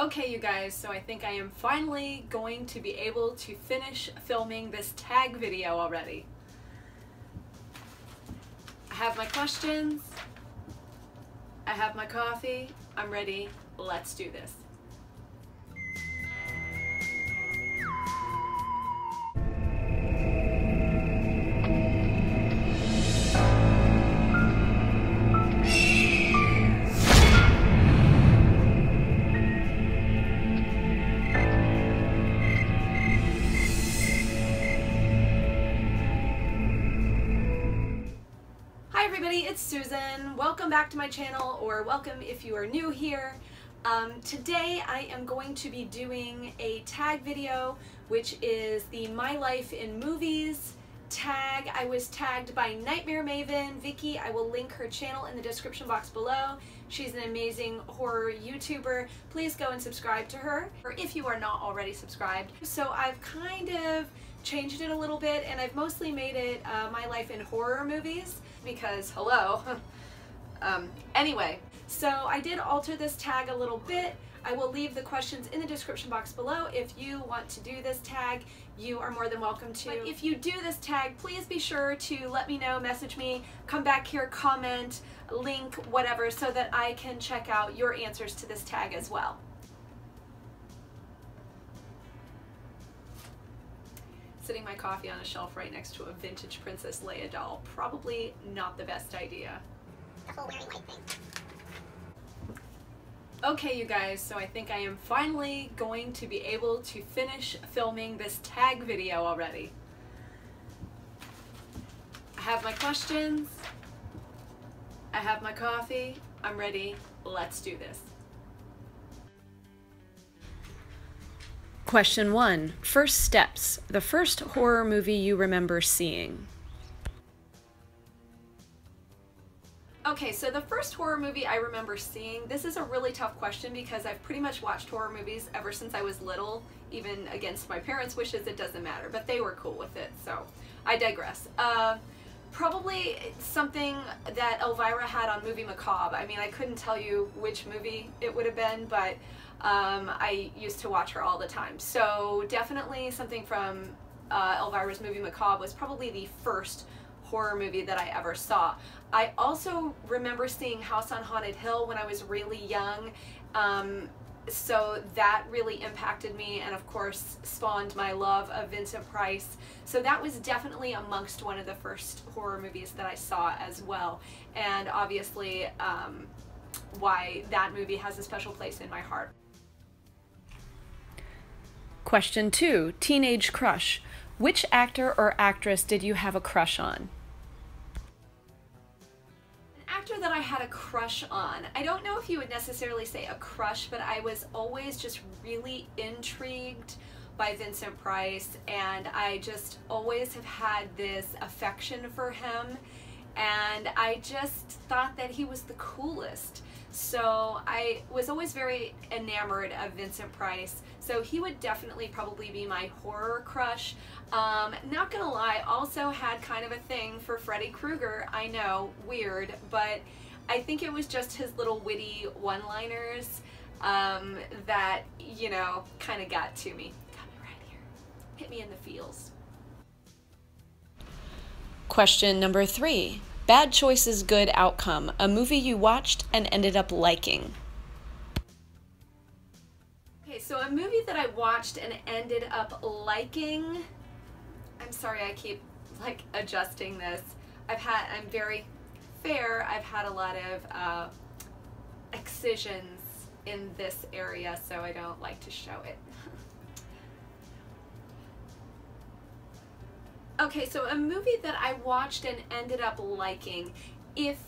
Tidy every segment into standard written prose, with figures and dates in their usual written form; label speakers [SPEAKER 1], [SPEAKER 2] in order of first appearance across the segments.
[SPEAKER 1] Okay, you guys, so I think I am finally going to be able to finish filming this tag video already. I have my questions, I have my coffee, I'm ready, let's do this. Hi everybody, it's Susan. Welcome back to my channel, or welcome if you are new here. Today I am going to be doing a tag video, which is the My Life in Movies tag. I was tagged by Nightmare Maven, Vicky. I will link her channel in the description box below. She's an amazing horror YouTuber. Please go and subscribe to her, or if you are not already subscribed. So I've kind of changed it a little bit, and I've mostly made it My Life in Horror Movies, because hello. Anyway, so I did alter this tag a little bit. I will leave the questions in the description box below. If you want to do this tag, you are more than welcome to. But if you do this tag, please be sure to let me know, message me, come back here, comment, link, whatever, so that I can check out your answers to this tag as well. Sitting my coffee on a shelf right next to a vintage Princess Leia doll. Probably not the best idea.
[SPEAKER 2] The whole wearing white thing.
[SPEAKER 1] Okay, you guys, so I think I am finally going to be able to finish filming this tag video already. I have my questions, I have my coffee, I'm ready, let's do this. Question 1. First steps. The first horror movie you remember seeing. Okay, so the first horror movie I remember seeing, this is a really tough question because I've pretty much watched horror movies ever since I was little, even against my parents' wishes, it doesn't matter, but they were cool with it, so I digress. Probably something that Elvira had on Movie Macabre. I mean, I couldn't tell you which movie it would have been, but I used to watch her all the time. So definitely something from Elvira's Movie Macabre was probably the first horror movie that I ever saw. I also remember seeing House on Haunted Hill when I was really young, so that really impacted me, and of course spawned my love of Vincent Price. So that was definitely amongst one of the first horror movies that I saw as well, and obviously why that movie has a special place in my heart. Question 2. Teenage crush. Which actor or actress did you have a crush on? That I had a crush on. I don't know if you would necessarily say a crush, but I was always just really intrigued by Vincent Price, and I just always have had this affection for him, and I just thought that he was the coolest. So I was always very enamored of Vincent Price, so he would definitely probably be my horror crush. Not gonna lie, also had kind of a thing for Freddy Krueger. I know, weird, but I think it was just his little witty one-liners that, you know, kind of got to me. Got me right here. Hit me in the feels. Question number 3. Bad choices, good outcome. A movie you watched and ended up liking. Okay, so a movie that I watched and ended up liking. I'm sorry, I keep like adjusting this. I'm very fair. I've had a lot of excisions in this area, so I don't like to show it. Okay, so a movie that I watched and ended up liking. If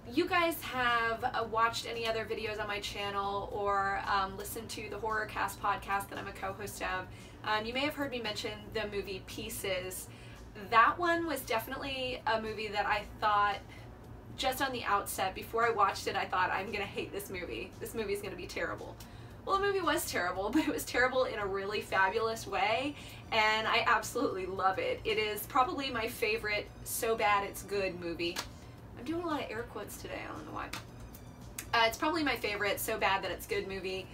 [SPEAKER 1] you guys have watched any other videos on my channel or listened to the Horrorcast podcast that I'm a co-host of, you may have heard me mention the movie Pieces. That one was definitely a movie that I thought, just on the outset, before I watched it, I thought, I'm gonna hate this movie. This movie's gonna be terrible. Well, the movie was terrible, but it was terrible in a really fabulous way, and I absolutely love it. It is probably my favorite so bad it's good movie. I'm doing a lot of air quotes today, I don't know why. It's probably my favorite so bad that it's good movie,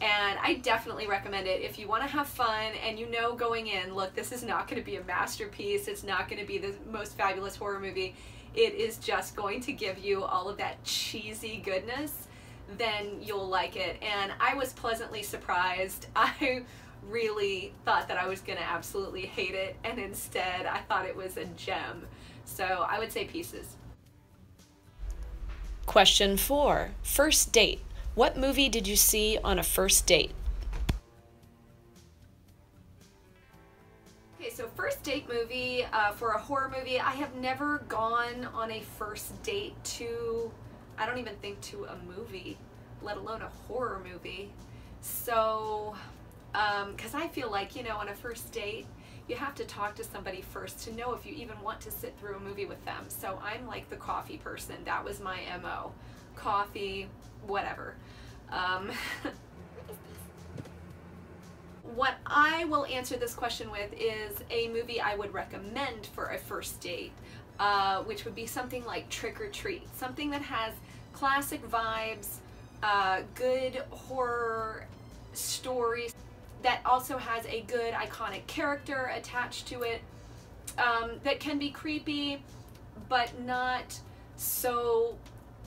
[SPEAKER 1] And I definitely recommend it if you want to have fun and you know going in, look, this is not going to be a masterpiece, it's not going to be the most fabulous horror movie, it is just going to give you all of that cheesy goodness, then you'll like it. And I was pleasantly surprised. I really thought that I was going to absolutely hate it, and instead I thought it was a gem. So I would say Pieces.
[SPEAKER 2] Question 4. First date. What movie did you see on a first date?
[SPEAKER 1] Okay, so first date movie for a horror movie, I have never gone on a first date to, I don't even think to a movie, let alone a horror movie. So, because I feel like, you know, on a first date, you have to talk to somebody first to know if you even want to sit through a movie with them. So I'm like the coffee person. That was my MO. Coffee, whatever. What I will answer this question with is a movie I would recommend for a first date, which would be something like Trick or Treat. Something that has classic vibes, good horror stories, that also has a good iconic character attached to it, that can be creepy but not so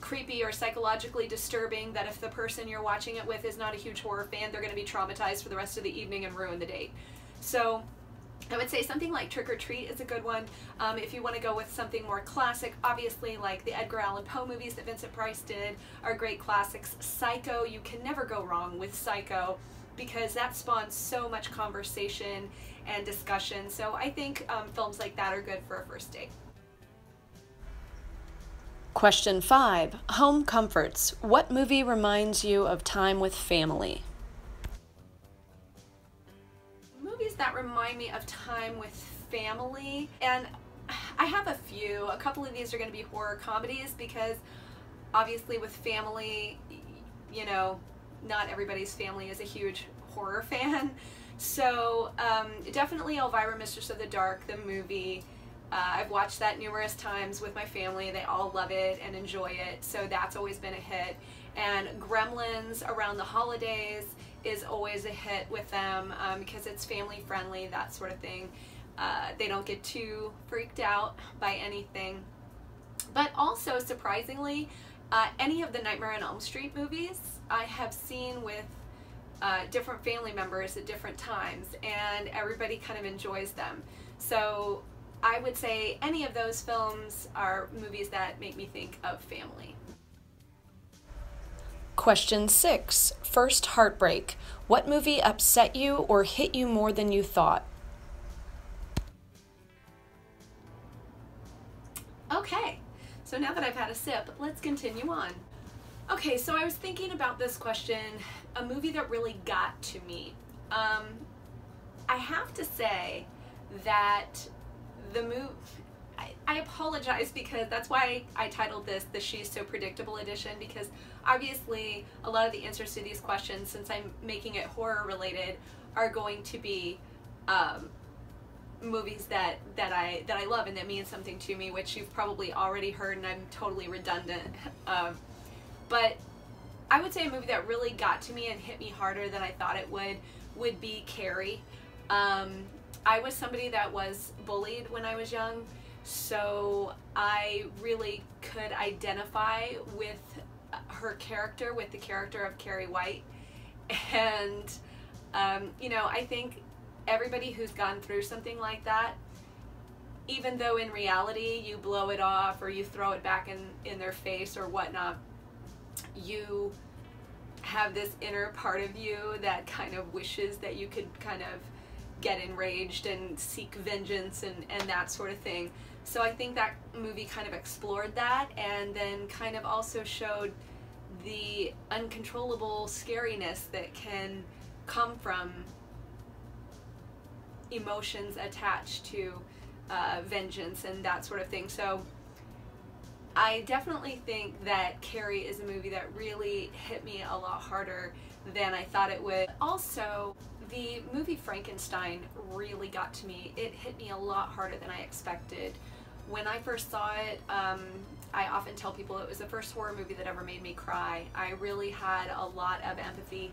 [SPEAKER 1] creepy or psychologically disturbing that if the person you're watching it with is not a huge horror fan, they're going to be traumatized for the rest of the evening and ruin the date. So I would say something like Trick or Treat is a good one. If you want to go with something more classic, obviously like the Edgar Allan Poe movies that Vincent Price did are great classics. Psycho, you can never go wrong with Psycho, because that spawns so much conversation and discussion. So I think films like that are good for a first date.
[SPEAKER 2] Question 5. Home comforts. What movie reminds you of time with family?
[SPEAKER 1] Movies that remind me of time with family, and I have a few. A couple of these are going to be horror comedies, because obviously with family, you know, not everybody's family is a huge horror fan. So definitely Elvira, Mistress of the Dark, the movie. I've watched that numerous times with my family. They all love it and enjoy it, so that's always been a hit. And Gremlins around the holidays is always a hit with them, because it's family friendly, that sort of thing. They don't get too freaked out by anything. But also, surprisingly, any of the Nightmare on Elm Street movies I have seen with different family members at different times, and everybody kind of enjoys them. So I would say any of those films are movies that make me think of family.
[SPEAKER 2] Question 6. First heartbreak. What movie upset you or hit you more than you thought?
[SPEAKER 1] Okay, so now that I've had a sip, let's continue on. Okay, so I was thinking about this question, a movie that really got to me. I have to say that the movie, I apologize, because that's why I titled this the She's So Predictable edition, because obviously a lot of the answers to these questions, since I'm making it horror related, are going to be movies that I love and that mean something to me, which you've probably already heard, and I'm totally redundant. But I would say a movie that really got to me and hit me harder than I thought it would be Carrie. I was somebody that was bullied when I was young, so I really could identify with her character, with the character of Carrie White. And, you know, I think everybody who's gone through something like that, even though in reality you blow it off or you throw it back in their face or whatnot, you have this inner part of you that kind of wishes that you could kind of get enraged and seek vengeance and that sort of thing. So I think that movie kind of explored that, and then kind of also showed the uncontrollable scariness that can come from emotions attached to vengeance and that sort of thing. So I definitely think that Carrie is a movie that really hit me a lot harder than I thought it would. Also, the movie Frankenstein really got to me. It hit me a lot harder than I expected. When I first saw it, I often tell people it was the first horror movie that ever made me cry. I really had a lot of empathy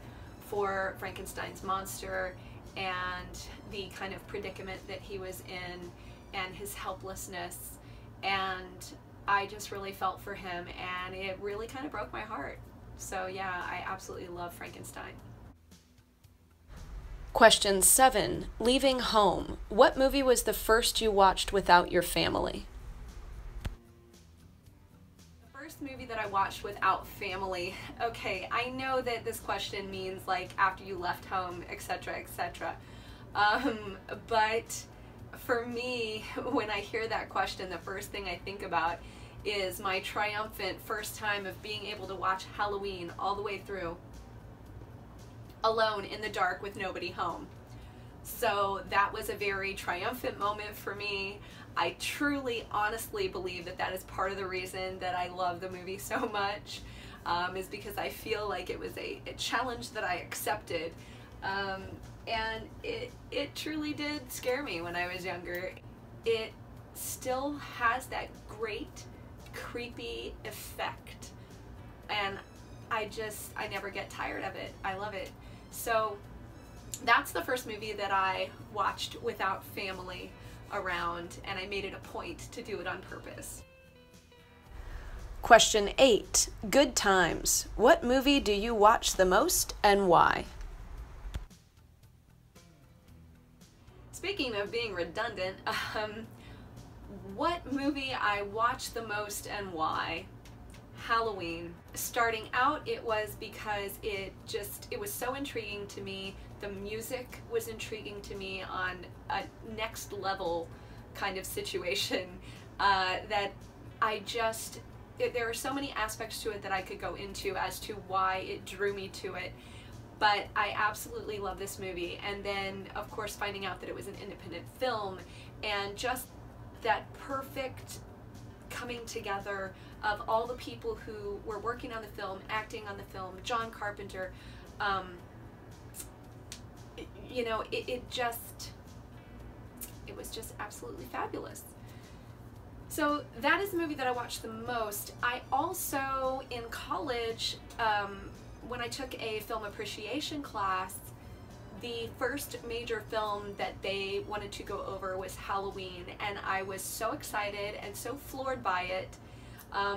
[SPEAKER 1] for Frankenstein's monster and the kind of predicament that he was in and his helplessness, and I just really felt for him, and it really kind of broke my heart. So yeah, I absolutely love Frankenstein.
[SPEAKER 2] Question 7. Leaving home. What movie was the first you watched without your family?
[SPEAKER 1] The first movie that I watched without family. Okay, I know that this question means like after you left home, etc., etc. But for me, when I hear that question, the first thing I think about is my triumphant first time of being able to watch Halloween all the way through, alone in the dark with nobody home. So that was a very triumphant moment for me. I truly, honestly believe that that is part of the reason that I love the movie so much, is because I feel like it was a challenge that I accepted. And it truly did scare me when I was younger. It still has that great creepy effect, and I never get tired of it. I love it. So that's the first movie that I watched without family around, and I made it a point to do it on purpose.
[SPEAKER 2] Question 8. Good times. What movie do you watch the most and why?
[SPEAKER 1] Speaking of being redundant, what movie I watch the most and why? Halloween. Starting out, it was because it was so intriguing to me. The music was intriguing to me on a next level kind of situation, that there are so many aspects to it that I could go into as to why it drew me to it. But I absolutely love this movie. And then, of course, finding out that it was an independent film, and just that perfect coming together of all the people who were working on the film, acting on the film, John Carpenter, you know, it was just absolutely fabulous. So that is the movie that I watched the most. I also, in college, when I took a film appreciation class, the first major film that they wanted to go over was Halloween, and I was so excited and so floored by it,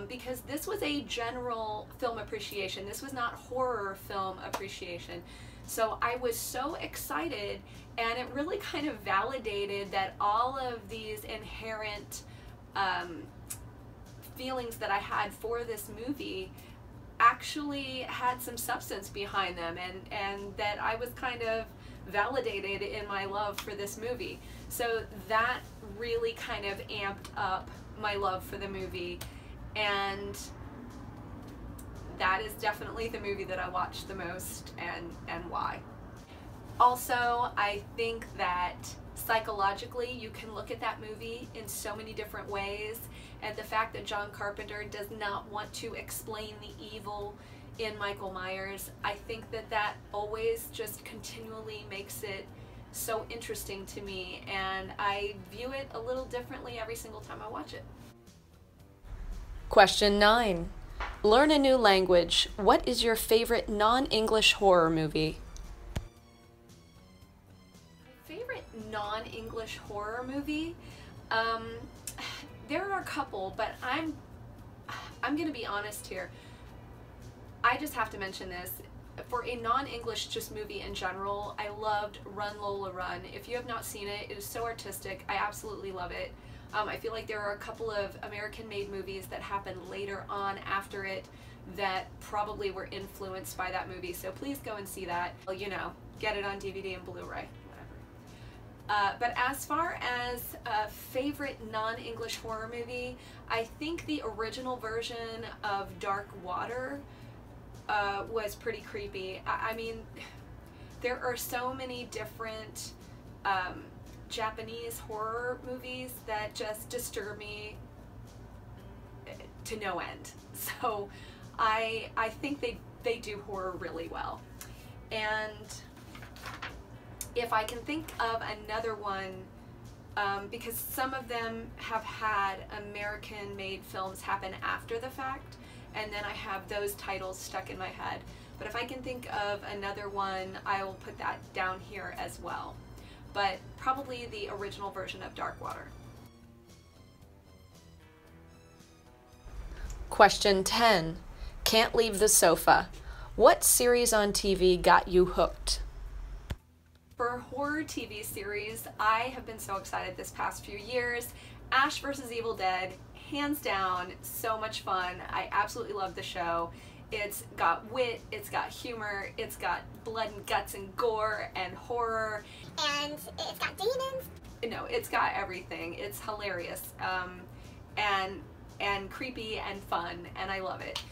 [SPEAKER 1] because this was a general film appreciation. This was not horror film appreciation. So I was so excited, and it really kind of validated that all of these inherent feelings that I had for this movie actually had some substance behind them, and that I was kind of validated in my love for this movie. So that really kind of amped up my love for the movie, and that is definitely the movie that I watched the most, and why. Also, I think that psychologically you can look at that movie in so many different ways, and the fact that John Carpenter does not want to explain the evil in Michael Myers, I think that that always just continually makes it so interesting to me, and I view it a little differently every single time I watch it.
[SPEAKER 2] Question 9. Learn a new language. What is your favorite non-English horror movie?
[SPEAKER 1] Favorite non-English horror movie? There are a couple, but I'm gonna be honest here. I just have to mention this. For a non-English just movie in general, I loved Run Lola Run. If you have not seen it, it is so artistic. I absolutely love it. I feel like there are a couple of American-made movies that happened later on after it that probably were influenced by that movie, so please go and see that. Well, you know, get it on DVD and Blu-ray, whatever. But as far as a favorite non-English horror movie, I think the original version of Dark Water was pretty creepy. I mean, there are so many different Japanese horror movies that just disturb me to no end. So I think they do horror really well. And if I can think of another one, because some of them have had American-made films happen after the fact, and then I have those titles stuck in my head. But if I can think of another one, I will put that down here as well. But probably the original version of Dark Water.
[SPEAKER 2] Question 10. Can't leave the sofa. What series on TV got you hooked?
[SPEAKER 1] For horror TV series, I have been so excited this past few years. Ash vs. Evil Dead, hands down, so much fun. I absolutely love the show. It's got wit, it's got humor, it's got blood and guts and gore and horror.
[SPEAKER 3] And it's got demons.
[SPEAKER 1] No, it's got everything. It's hilarious and creepy and fun, and I love it.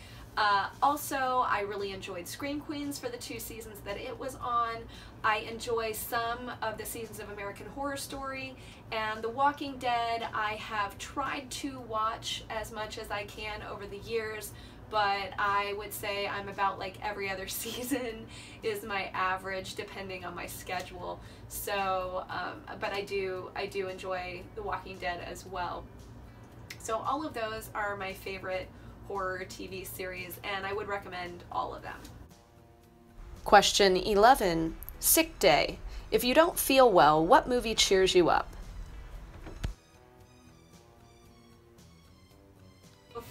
[SPEAKER 1] Also, I really enjoyed Scream Queens for the 2 seasons that it was on. I enjoy some of the seasons of American Horror Story, and The Walking Dead I have tried to watch as much as I can over the years, but I would say I'm about like every other season is my average depending on my schedule. So, but I do enjoy The Walking Dead as well. So all of those are my favorite horror TV series, and I would recommend all of them.
[SPEAKER 2] Question 11. Sick day. If you don't feel well, what movie cheers you up?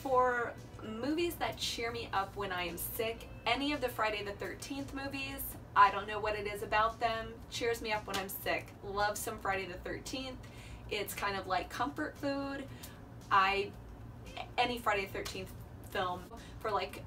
[SPEAKER 1] For movies that cheer me up when I am sick, any of the Friday the 13th movies, I don't know what it is about them, cheers me up when I'm sick. Love some Friday the 13th. It's kind of like comfort food. Any Friday the 13th film for like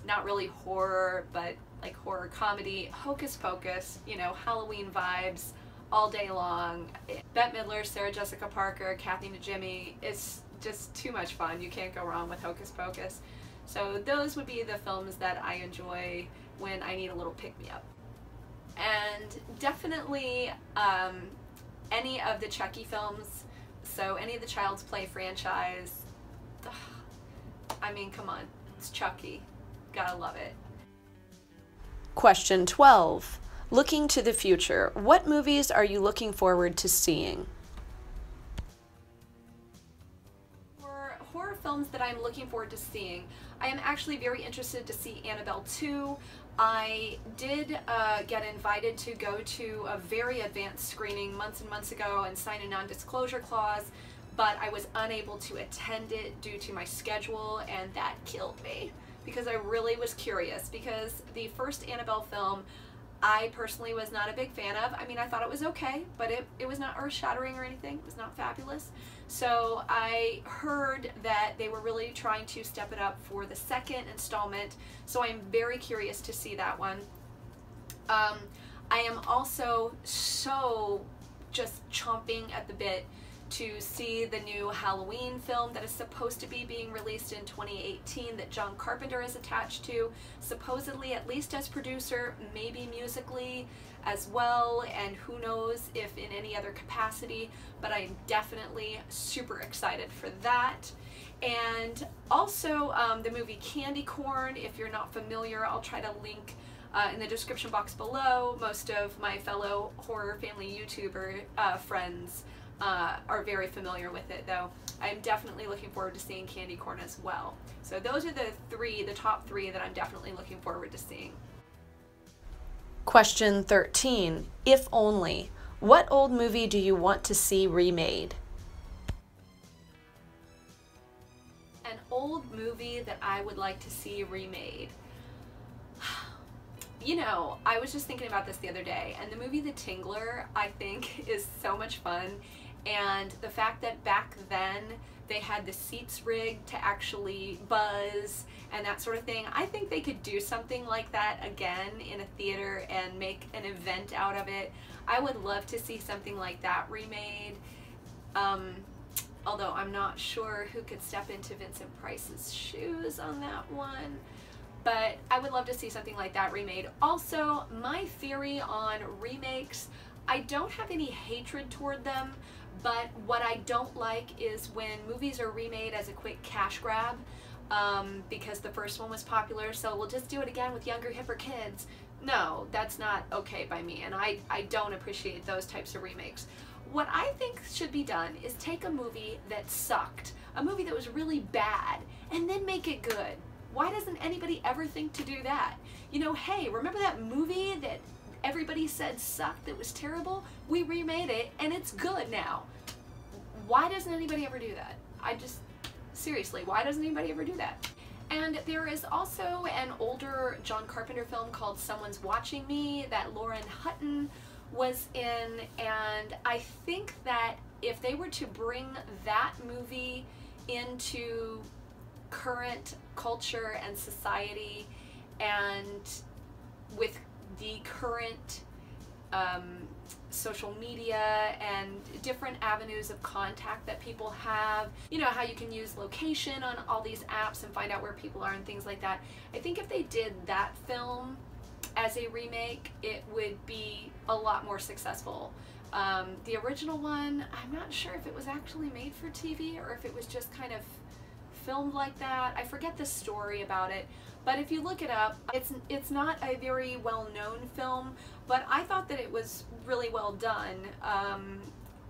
[SPEAKER 1] not really horror, but like horror comedy, Hocus Pocus, you know, Halloween vibes all day long. Bette Midler, Sarah Jessica Parker, Kathy Najimy, it's just too much fun. You can't go wrong with Hocus Pocus. So those would be the films that I enjoy when I need a little pick-me-up. And definitely any of the Chucky films, so any of the Child's Play franchise. Ugh, I mean, come on, it's Chucky. Gotta love it.
[SPEAKER 2] Question 12. Looking to the future, what movies are you looking forward to seeing?
[SPEAKER 1] For horror films that I'm looking forward to seeing, I am actually very interested to see Annabelle 2. I did get invited to go to a very advanced screening months and months ago and sign a non-disclosure clause, but I was unable to attend it due to my schedule, and that killed me because I really was curious, because the first Annabelle film I personally was not a big fan of. I mean, I thought it was okay, but it was not earth-shattering or anything. It was not fabulous. So I heard that they were really trying to step it up for the second installment, so I'm very curious to see that one. I am also so just chomping at the bit to see the new Halloween film that is supposed to be being released in 2018 that John Carpenter is attached to, supposedly at least as producer, maybe musically as well, and who knows if in any other capacity, but I'm definitely super excited for that. And also the movie Candy Corn, if you're not familiar, I'll try to link in the description box below. Most of my fellow horror family YouTuber friends are very familiar with it, though. I'm definitely looking forward to seeing Candy Corn as well. So those are the top three that I'm definitely looking forward to seeing.
[SPEAKER 2] Question 13. If only, what old movie do you want to see remade?
[SPEAKER 1] An old movie that I would like to see remade. You know, I was just thinking about this the other day, and the movie The Tingler, I think, is so much fun. And the fact that back then they had the seats rigged to actually buzz and that sort of thing, I think they could do something like that again in a theater and make an event out of it. I would love to see something like that remade. Although I'm not sure who could step into Vincent Price's shoes on that one. But I would love to see something like that remade. Also, my theory on remakes, I don't have any hatred toward them, but what I don't like is when movies are remade as a quick cash grab, because the first one was popular, so we'll just do it again with younger, hipper kids. No, that's not okay by me, and I don't appreciate those types of remakes. What I think should be done is take a movie that sucked, a movie that was really bad, and then make it good. Why doesn't anybody ever think to do that? you know, hey, remember that movie that everybody said sucked, that was terrible? We remade it and it's good now. Why doesn't anybody ever do that? Seriously, why doesn't anybody ever do that? And there is also an older John Carpenter film called Someone's Watching Me that Lauren Hutton was in, and I think that if they were to bring that movie into current culture and society, and with the current social media and different avenues of contact that people have, you know, how you can use location on all these apps and find out where people are and things like that. I think if they did that film as a remake, it would be a lot more successful. The original one, I'm not sure if it was actually made for TV or if it was just kind of filmed like that. I forget the story about it, but if you look it up, it's not a very well-known film, but I thought that it was really well done,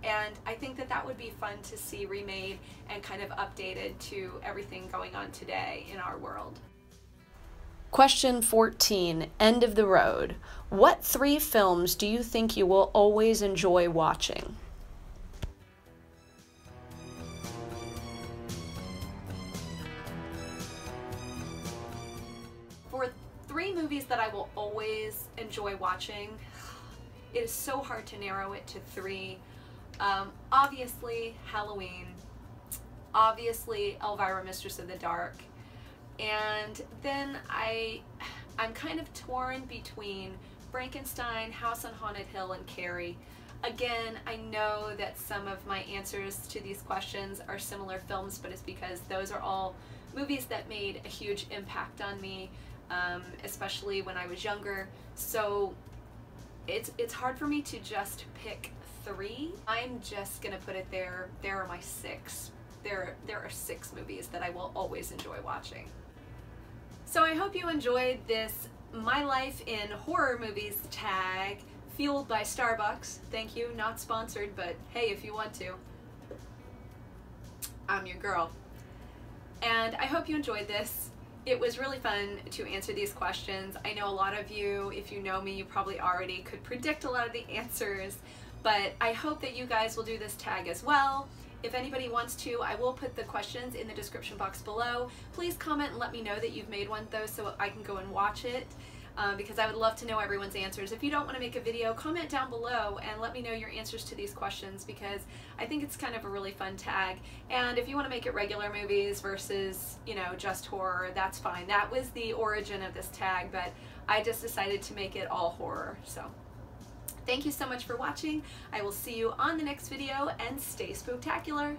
[SPEAKER 1] and I think that that would be fun to see remade and kind of updated to everything going on today in our world.
[SPEAKER 2] Question 14, end of the road. What 3 films do you think you will always enjoy watching?
[SPEAKER 1] For 3 movies that I will always enjoy watching, it is so hard to narrow it to 3. Obviously Halloween, obviously Elvira, Mistress of the Dark, and then I'm kind of torn between Frankenstein, House on Haunted Hill, and Carrie. Again, I know that some of my answers to these questions are similar films, but it's because those are all movies that made a huge impact on me, especially when I was younger. So it's hard for me to just pick 3. I'm just gonna put it there. There are my 6. There are 6 movies that I will always enjoy watching. So I hope you enjoyed this My Life in Horror Movies tag, fueled by Starbucks. Thank you, not sponsored, but hey, if you want to, I'm your girl. And I hope you enjoyed this. It was really fun to answer these questions. I know a lot of you, if you know me, you probably already could predict a lot of the answers, but I hope that you guys will do this tag as well. If anybody wants to, I will put the questions in the description box below. Please comment and let me know that you've made one of those so I can go and watch it, because I would love to know everyone's answers. If you don't want to make a video, comment down below and let me know your answers to these questions, because I think it's kind of a really fun tag. And if you want to make it regular movies versus, you know, just horror, that's fine. That was the origin of this tag, but I just decided to make it all horror. So thank you so much for watching. I will see you on the next video, and stay spooktacular.